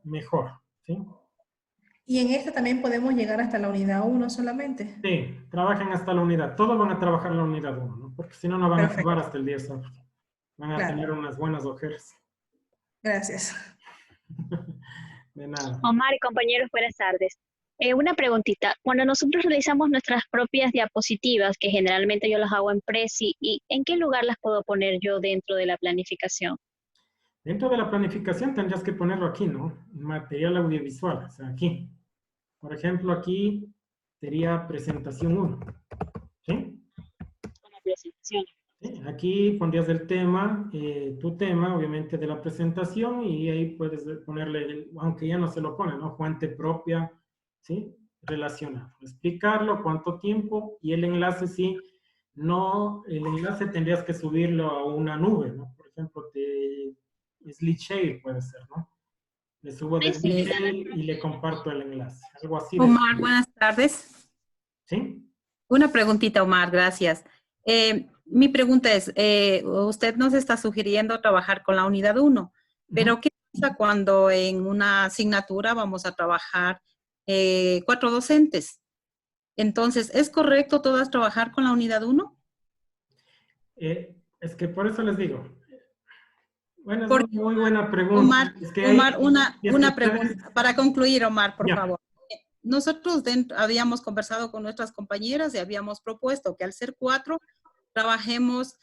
mejor, ¿sí?
Y en esta también podemos llegar hasta la unidad 1 solamente.
Sí, trabajen hasta la unidad. Todos van a trabajar en la unidad 1, ¿no? Porque si no, no van a
Perfecto,
acabar hasta el día sábado. Van a tener
claro.
unas buenas ojeras.
Gracias.
De nada.
Omar y compañeros, buenas tardes. Una preguntita. Cuando nosotros realizamos nuestras propias diapositivas, que generalmente yo las hago en Prezi, ¿y en qué lugar las puedo poner yo dentro de la planificación?
Dentro de la planificación tendrías que ponerlo aquí, ¿no? Material audiovisual, o sea, aquí. Por ejemplo, aquí sería presentación 1, ¿sí?
Una presentación.
¿Sí? Aquí pondrías el tema, tu tema, obviamente, de la presentación, y ahí puedes ponerle, aunque ya no se lo pone, ¿no? Fuente propia, ¿sí? Relacionado. Explicarlo, cuánto tiempo, y el enlace, sí, no, el enlace tendrías que subirlo a una nube, ¿no? Por ejemplo, SlideShare puede ser, ¿no? Le subo de SlideShare y le comparto el enlace. Algo así de
Omar, buenas tardes.
¿sí?
Una preguntita, Omar, gracias. Mi pregunta es, usted nos está sugiriendo trabajar con la unidad 1, pero ¿qué pasa cuando en una asignatura vamos a trabajar 4 docentes? Entonces, ¿es correcto todas trabajar con la unidad 1?
Es que por eso les digo. Bueno, es una
Porque,
muy buena pregunta.
Omar,
Es que
Omar,
hay,
una pregunta. Para concluir, Omar, por
ya.
favor. Nosotros habíamos conversado con nuestras compañeras y habíamos propuesto que al ser 4, trabajemos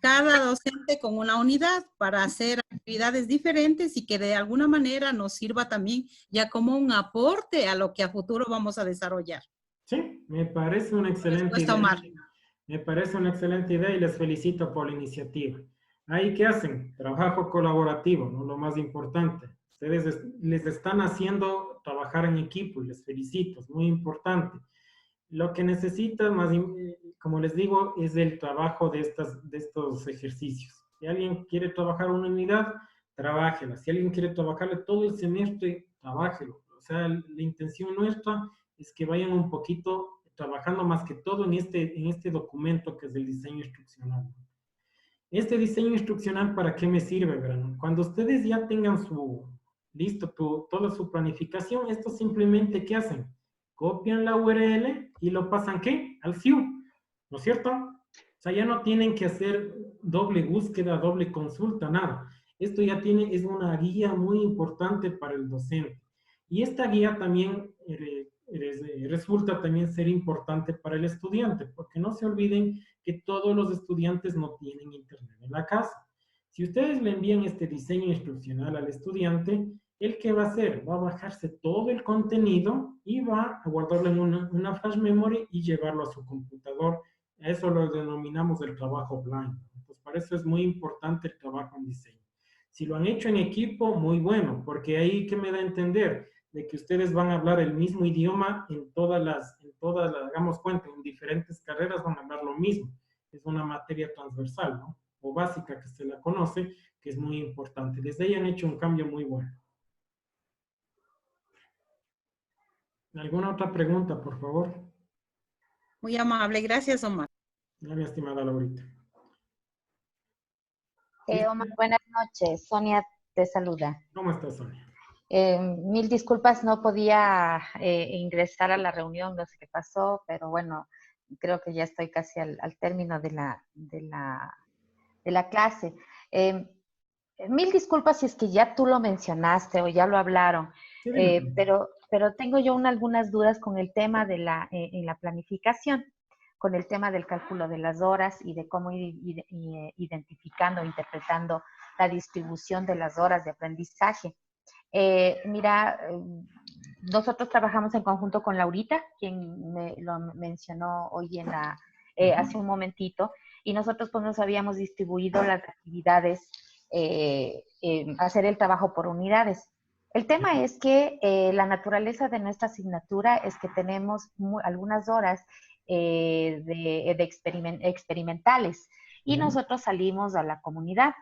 cada docente con una unidad para hacer actividades diferentes y que de alguna manera nos sirva también ya como un aporte a lo que a futuro vamos a desarrollar.
Sí, me parece una excelente idea.
Omar.
Me parece una excelente idea y les felicito por la iniciativa. Ahí, ¿qué hacen? Trabajo colaborativo, ¿no? Lo más importante. Ustedes les están haciendo trabajar en equipo y les felicito, es muy importante. Lo que necesitan, más, como les digo, es el trabajo de estos ejercicios. Si alguien quiere trabajar una unidad, trabájela. Si alguien quiere trabajarle todo el semestre, trabájelo. O sea, la intención nuestra es que vayan un poquito trabajando más que todo en este documento que es el diseño instruccional. Este diseño instruccional, ¿para qué me sirve, verán? Cuando ustedes ya tengan toda su planificación, esto simplemente, ¿qué hacen? Copian la URL y lo pasan, ¿qué? Al SIU, ¿no es cierto? O sea, ya no tienen que hacer doble búsqueda, doble consulta, nada. Esto ya es una guía muy importante para el docente. Y esta guía también resulta también ser importante para el estudiante, porque no se olviden que todos los estudiantes no tienen internet en la casa. Si ustedes le envían este diseño instruccional al estudiante, ¿el qué va a hacer? Va a bajarse todo el contenido y va a guardarlo en una flash memory y llevarlo a su computador. Eso lo denominamos el trabajo blind. Entonces, para eso es muy importante el trabajo en diseño. Si lo han hecho en equipo, muy bueno, porque ahí, ¿qué me da a entender? De que ustedes van a hablar el mismo idioma en todas las, hagamos cuenta, en diferentes carreras van a hablar lo mismo. Es una materia transversal, ¿no? O básica que se la conoce, que es muy importante. Desde ahí han hecho un cambio muy bueno. ¿Alguna otra pregunta, por favor?
Muy amable, gracias, Omar.
Mi estimada Laurita.
Omar, buenas noches. Sonia te saluda.
¿Cómo estás, Sonia?
Mil disculpas, no podía ingresar a la reunión, no sé qué pasó, pero bueno, creo que ya estoy casi al término de la clase. Mil disculpas si es que ya tú lo mencionaste o ya lo hablaron,
Sí, dime.
Pero tengo yo algunas dudas con el tema de en la planificación, con el tema del cálculo de las horas y de cómo ir identificando, interpretando la distribución de las horas de aprendizaje. Mira, nosotros trabajamos en conjunto con Laurita, quien me lo mencionó hoy hace un momentito, y nosotros pues nos habíamos distribuido las actividades, hacer el trabajo por unidades. El tema es que la naturaleza de nuestra asignatura es que tenemos algunas horas experimentales y nosotros salimos a la comunidad.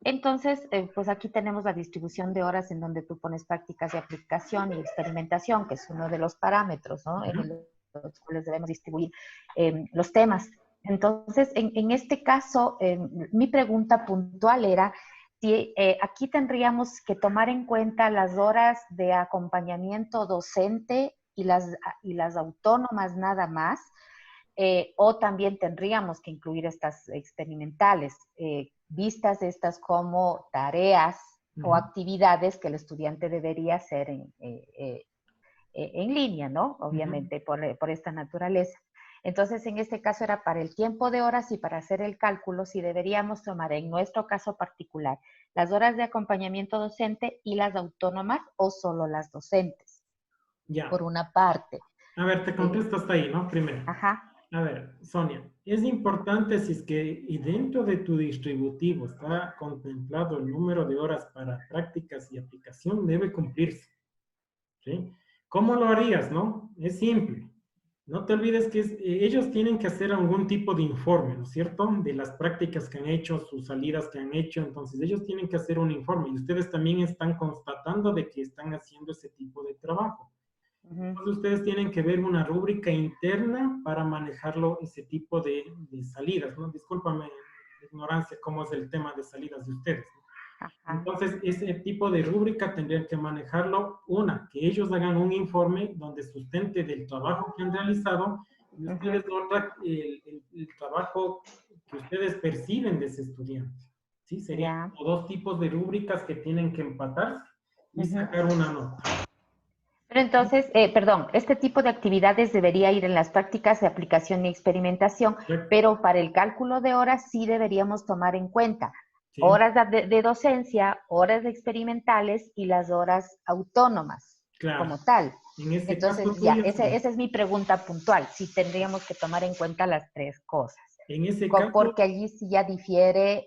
Entonces, pues aquí tenemos la distribución de horas en donde tú pones prácticas de aplicación y experimentación, que es uno de los parámetros, ¿no? En los cuales debemos distribuir los temas. Entonces, en este caso, mi pregunta puntual era si aquí tendríamos que tomar en cuenta las horas de acompañamiento docente y las autónomas nada más, o también tendríamos que incluir estas experimentales, vistas estas como tareas o actividades que el estudiante debería hacer en línea, ¿no? Obviamente por esta naturaleza. Entonces, en este caso era para el tiempo de horas y para hacer el cálculo, si deberíamos tomar en nuestro caso particular las horas de acompañamiento docente y las autónomas o solo las docentes.
Ya.
Por una parte.
A ver, te contesto hasta ahí, ¿no? Primero.
Ajá.
A ver, Sonia, es importante si es que y dentro de tu distributivo está contemplado el número de horas para prácticas y aplicación, debe cumplirse. ¿Sí? ¿Cómo lo harías, no? Es simple. No te olvides que ellos tienen que hacer algún tipo de informe, ¿no es cierto? De las prácticas que han hecho, sus salidas que han hecho. Entonces, ellos tienen que hacer un informe y ustedes también están constatando de que están haciendo ese tipo de trabajo. Entonces, ustedes tienen que ver una rúbrica interna para manejarlo, ese tipo de salidas, ¿no? Discúlpame la ignorancia, cómo es el tema de salidas de ustedes, ¿no? Entonces, ese tipo de rúbrica tendrían que manejarlo, que ellos hagan un informe donde sustente del trabajo que han realizado y ustedes otra, el trabajo que ustedes perciben de ese estudiante. ¿Sí? Serían dos tipos de rúbricas que tienen que empatarse y sacar una nota.
Pero entonces, perdón, este tipo de actividades debería ir en las prácticas de aplicación y experimentación, pero para el cálculo de horas sí deberíamos tomar en cuenta horas de docencia, horas experimentales y las horas autónomas, como tal. Entonces, ya, esa es mi pregunta puntual, si tendríamos que tomar en cuenta las tres cosas.
En ese caso,
porque allí sí ya difiere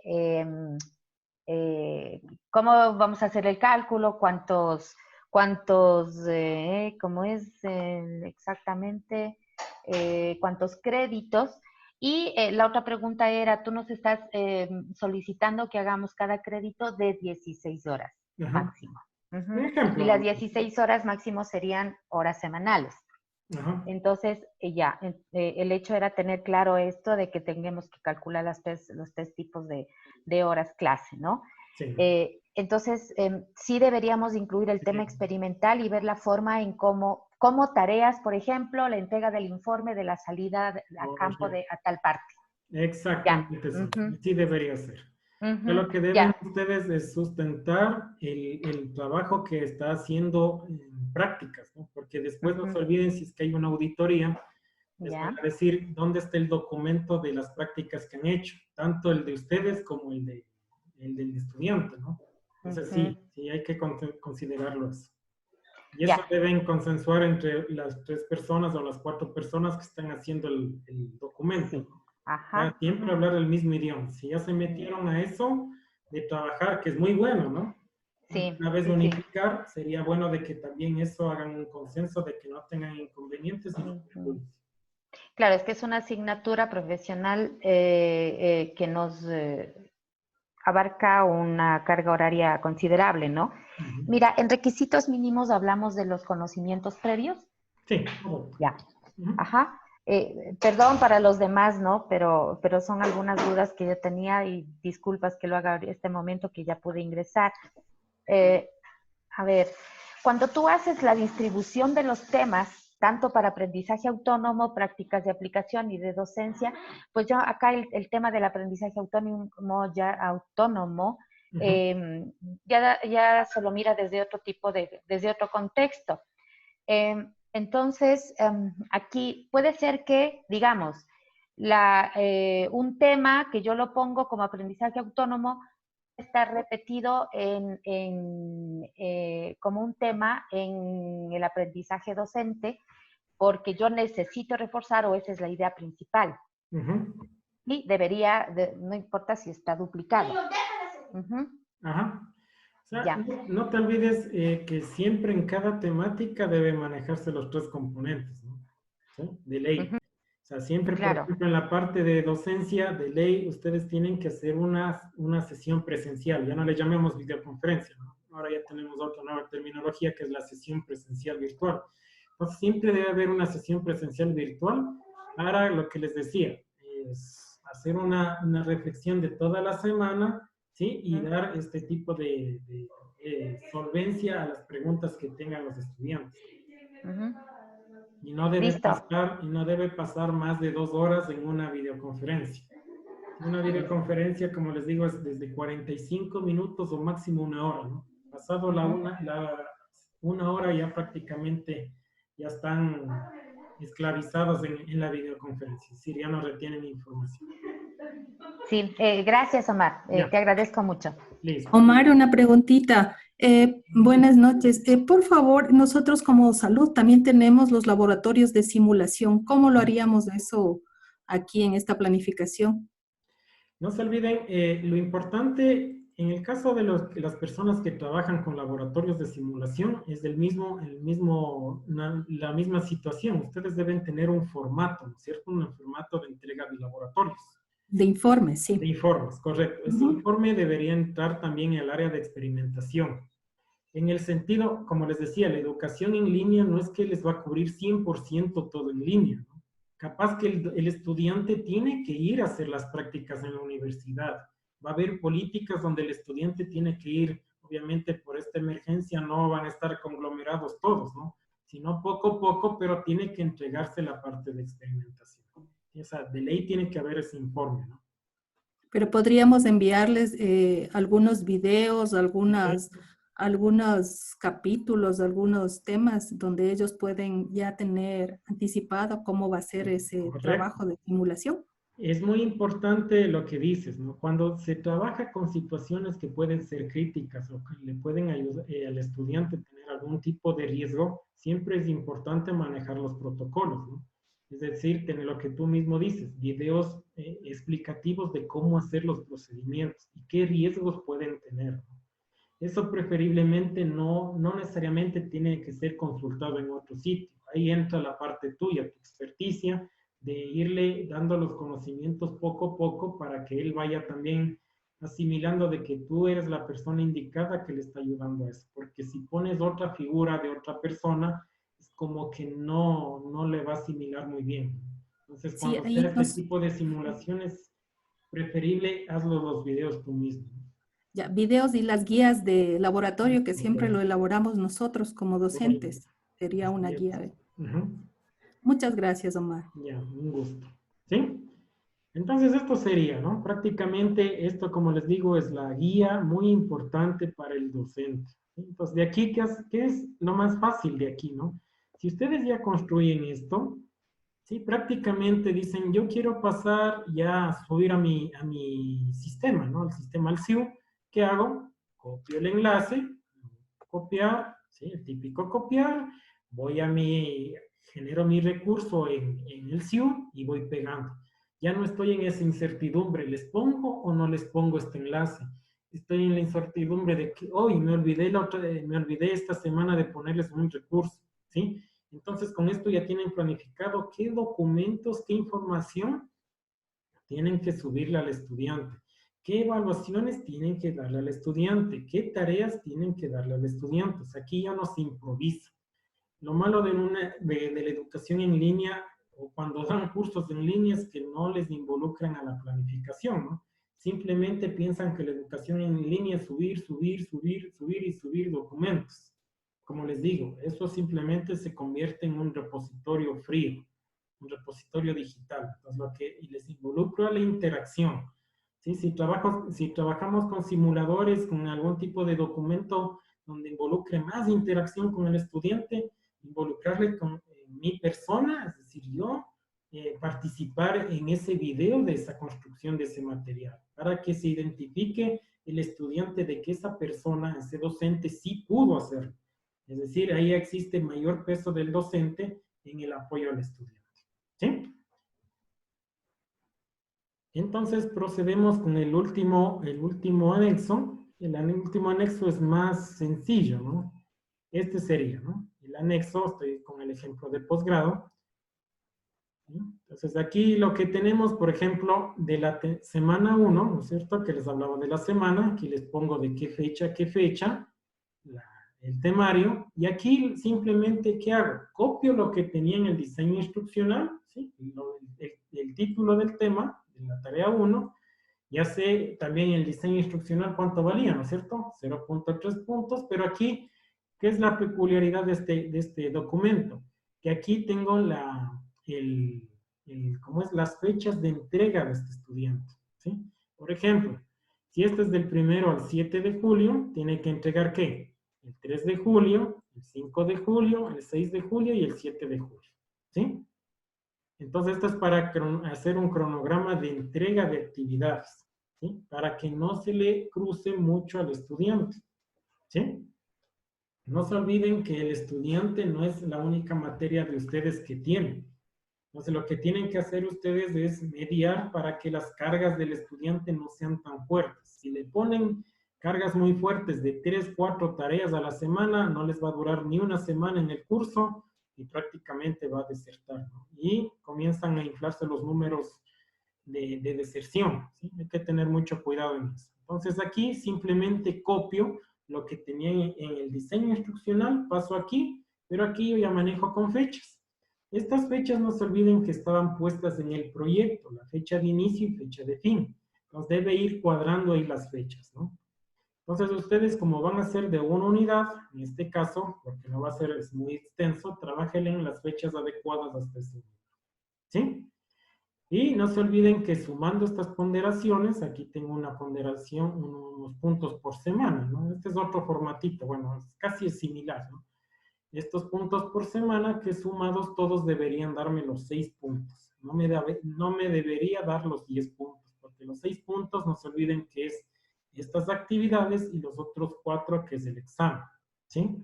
cómo vamos a hacer el cálculo, cómo es exactamente, cuántos créditos. Y la otra pregunta era, tú nos estás solicitando que hagamos cada crédito de 16 horas máximo. Y las 16 horas máximo serían horas semanales. Entonces, el hecho era tener claro esto de que tengamos que calcular los tres tipos de horas clase, ¿no? Sí. Entonces, sí deberíamos incluir el tema experimental y ver la forma en cómo tareas, por ejemplo, la entrega del informe de la salida a campo a tal parte.
Exactamente eso. Sí debería ser. Lo que deben ustedes es sustentar el trabajo que está haciendo en prácticas, ¿no? Porque después no se olviden si es que hay una auditoría, les van a decir dónde está el documento de las prácticas que han hecho, tanto el de ustedes como el del estudiante, ¿no? Entonces sí hay que considerarlo eso. Y eso deben consensuar entre las 3 personas o las 4 personas que están haciendo el documento. Sí. Siempre hablar el mismo idioma. Si ya se metieron a eso de trabajar, que es muy bueno, ¿no? Sí. Una vez unificar, sería bueno de que también eso hagan un consenso de que no tengan inconvenientes.
Claro, es que es una asignatura profesional que nos abarca una carga horaria considerable, ¿no? Mira, en requisitos mínimos hablamos de los conocimientos previos.
Sí.
Ya. Perdón para los demás, ¿no? Pero son algunas dudas que yo tenía y disculpas que lo haga en este momento que ya pude ingresar. A ver, cuando tú haces la distribución de los temas, tanto para aprendizaje autónomo, prácticas de aplicación y de docencia, pues yo acá el tema del aprendizaje autónomo ya se lo mira desde otro tipo desde otro contexto. Entonces, aquí puede ser que, digamos, un tema que yo lo pongo como aprendizaje autónomo está repetido como un tema en el aprendizaje docente, porque yo necesito reforzar o esa es la idea principal. Y debería, no importa si está duplicado.
Ajá. O sea, no te olvides que siempre en cada temática deben manejarse los 3 componentes, ¿no? ¿Sí? De ley. O sea, siempre, por ejemplo, en la parte de docencia, de ley, ustedes tienen que hacer una sesión presencial. Ya no le llamemos videoconferencia, ¿no? Ahora ya tenemos otra nueva terminología que es la sesión presencial virtual. Entonces, siempre debe haber una sesión presencial virtual. Ahora, lo que les decía, es hacer una reflexión de toda la semana, ¿sí? Y dar este tipo de solvencia a las preguntas que tengan los estudiantes. Y no debe pasar más de 2 horas en una videoconferencia. Una videoconferencia, como les digo, es desde 45 minutos o máximo 1 hora, ¿no? Pasado una hora ya prácticamente ya están esclavizados en la videoconferencia, es decir, ya no retienen información.
Sí, gracias, Omar. Te agradezco mucho.
Listo.
Omar, una preguntita. Buenas noches. Por favor, nosotros como salud también tenemos los laboratorios de simulación. ¿Cómo lo haríamos eso aquí en esta planificación?
No se olviden, lo importante en el caso de las personas que trabajan con laboratorios de simulación es la misma situación. Ustedes deben tener un formato, ¿no es cierto? Un formato de entrega de laboratorios.
De informes, sí.
De informes, correcto. Ese informe debería entrar también en el área de experimentación. En el sentido, como les decía, la educación en línea no es que les va a cubrir 100% todo en línea, ¿no? Capaz que el estudiante tiene que ir a hacer las prácticas en la universidad. Va a haber políticas donde el estudiante tiene que ir, obviamente por esta emergencia no van a estar conglomerados todos, ¿no? Sino poco a poco, pero tiene que entregarse la parte de experimentación. O sea, de ley tiene que haber ese informe, ¿no?
Pero podríamos enviarles algunos videos, algunos capítulos, algunos temas donde ellos pueden ya tener anticipado cómo va a ser ese trabajo de simulación.
Es muy importante lo que dices, ¿no? Cuando se trabaja con situaciones que pueden ser críticas o que le pueden ayudar al estudiante a tener algún tipo de riesgo, siempre es importante manejar los protocolos, ¿no? Es decir, tener lo que tú mismo dices, videos explicativos de cómo hacer los procedimientos y qué riesgos pueden tener, ¿no? Eso preferiblemente no necesariamente tiene que ser consultado en otro sitio. Ahí entra la parte tuya, tu experticia, de irle dando los conocimientos poco a poco para que él vaya también asimilando de que tú eres la persona indicada que le está ayudando a eso. Porque si pones otra figura de otra persona, es como que no le va a asimilar muy bien. Entonces, cuando sea este tipo de simulaciones, preferible hazlo los videos tú mismo.
Ya, videos y las guías de laboratorio que siempre lo elaboramos nosotros como docentes. Sería una guía. Muchas gracias, Omar.
Ya, un gusto. ¿Sí? Entonces esto sería, ¿no? Prácticamente esto, como les digo, es la guía muy importante para el docente. ¿Sí? Entonces, de aquí, ¿qué es lo más fácil de aquí, no? Si ustedes ya construyen esto, ¿sí? Prácticamente dicen, yo quiero pasar ya a subir a mi sistema, ¿no? El sistema al SIU. ¿Qué hago? Copio el enlace, copiar, ¿sí? El típico copiar, genero mi recurso en el SIU y voy pegando. Ya no estoy en esa incertidumbre, ¿les pongo o no les pongo este enlace? Estoy en la incertidumbre de que, me olvidé esta semana de ponerles un recurso, ¿sí? Entonces, con esto ya tienen planificado qué documentos, qué información tienen que subirle al estudiante. ¿Qué evaluaciones tienen que darle al estudiante? ¿Qué tareas tienen que darle al estudiante? O sea, aquí ya no se improvisa. Lo malo de la educación en línea o cuando dan cursos en línea es que no les involucran a la planificación, ¿no? Simplemente piensan que la educación en línea es subir documentos. Como les digo, eso simplemente se convierte en un repositorio frío, un repositorio digital. Entonces, lo que les involucra a la interacción. ¿sí? Si trabajamos con simuladores, con algún tipo de documento donde involucre más interacción con el estudiante, involucrarle con mi persona, es decir, yo, participar en ese video de esa construcción de ese material, para que se identifique el estudiante de que esa persona, ese docente, sí pudo hacerlo. Es decir, ahí existe mayor peso del docente en el apoyo al estudiante. ¿Sí? Entonces procedemos con el último anexo. El último anexo es más sencillo, ¿no? Este sería, ¿no? El anexo, estoy con el ejemplo de posgrado. ¿Sí? Entonces aquí lo que tenemos, por ejemplo, de la semana 1, ¿no es cierto? Que les hablaba de la semana, aquí les pongo de qué fecha, el temario, y aquí simplemente, ¿qué hago? Copio lo que tenía en el diseño instruccional, ¿sí? El título del tema, de la tarea 1, ya sé también el diseño instruccional cuánto valía, ¿no es cierto? 0.3 puntos, pero aquí, ¿qué es la peculiaridad de este documento? Que aquí tengo ¿cómo es? Las fechas de entrega de este estudiante, ¿sí? Por ejemplo, si este es del 1 al 7 de julio, tiene que entregar, ¿qué? El 3 de julio, el 5 de julio, el 6 de julio y el 7 de julio, ¿sí? Entonces, esto es para hacer un cronograma de entrega de actividades, ¿sí? Para que no se le cruce mucho al estudiante, ¿sí? No se olviden que el estudiante no es la única materia de ustedes que tienen. Entonces, lo que tienen que hacer ustedes es mediar para que las cargas del estudiante no sean tan fuertes. Si le ponen cargas muy fuertes de 3, 4 tareas a la semana, no les va a durar ni una semana en el curso y prácticamente va a desertar, ¿no? Y comienzan a inflarse los números de deserción, ¿sí? Hay que tener mucho cuidado en eso. Entonces aquí simplemente copio lo que tenía en el diseño instruccional, paso aquí, pero aquí yo ya manejo con fechas. Estas fechas no se olviden que estaban puestas en el proyecto, la fecha de inicio y fecha de fin. Entonces debe ir cuadrando ahí las fechas, ¿no? Entonces ustedes, como van a ser de una unidad, en este caso, porque no va a ser, es muy extenso, trabajen en las fechas adecuadas hasta ese momento, ¿sí? Y no se olviden que sumando estas ponderaciones, aquí tengo una ponderación, unos puntos por semana, ¿no? Este es otro formatito, bueno, casi es similar, ¿no? Estos puntos por semana que sumados todos deberían darme los 6 puntos. No me debería dar los 10 puntos, porque los 6 puntos no se olviden que es estas actividades y los otros 4 que es el examen, ¿sí?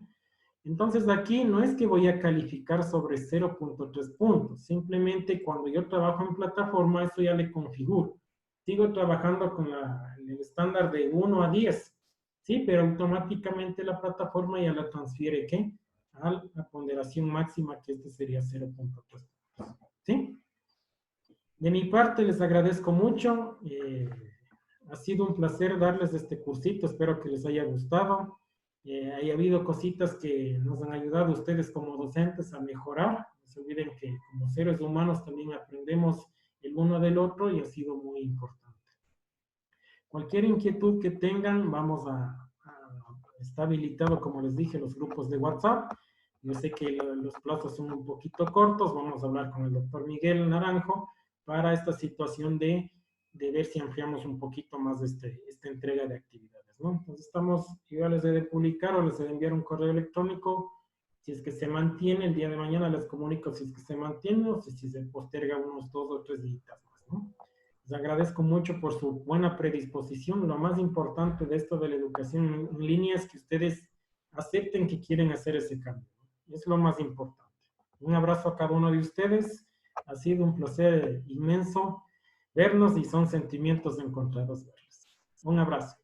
Entonces aquí no es que voy a calificar sobre 0.3 puntos, simplemente cuando yo trabajo en plataforma eso ya le configuro. Sigo trabajando con el estándar de 1 a 10, ¿sí? Pero automáticamente la plataforma ya la transfiere, ¿qué? A la ponderación máxima, que este sería 0.3 puntos, ¿sí? De mi parte les agradezco mucho. Ha sido un placer darles este cursito, espero que les haya gustado. Haya habido cositas que nos han ayudado a ustedes como docentes a mejorar. No se olviden que como seres humanos también aprendemos el uno del otro y ha sido muy importante. Cualquier inquietud que tengan, está habilitado, como les dije, los grupos de WhatsApp. Yo sé que los plazos son un poquito cortos, vamos a hablar con el doctor Miguel Naranjo para esta situación de ver si ampliamos un poquito más esta entrega de actividades, ¿no? Entonces yo les he de publicar o les he de enviar un correo electrónico, si es que se mantiene, el día de mañana les comunico si es que se mantiene o si se posterga unos 2 o 3 días más, ¿no? Les agradezco mucho por su buena predisposición. Lo más importante de esto de la educación en línea es que ustedes acepten que quieren hacer ese cambio, ¿no? Es lo más importante. Un abrazo a cada uno de ustedes. Ha sido un placer inmenso vernos y son sentimientos encontrados verlos. Un abrazo.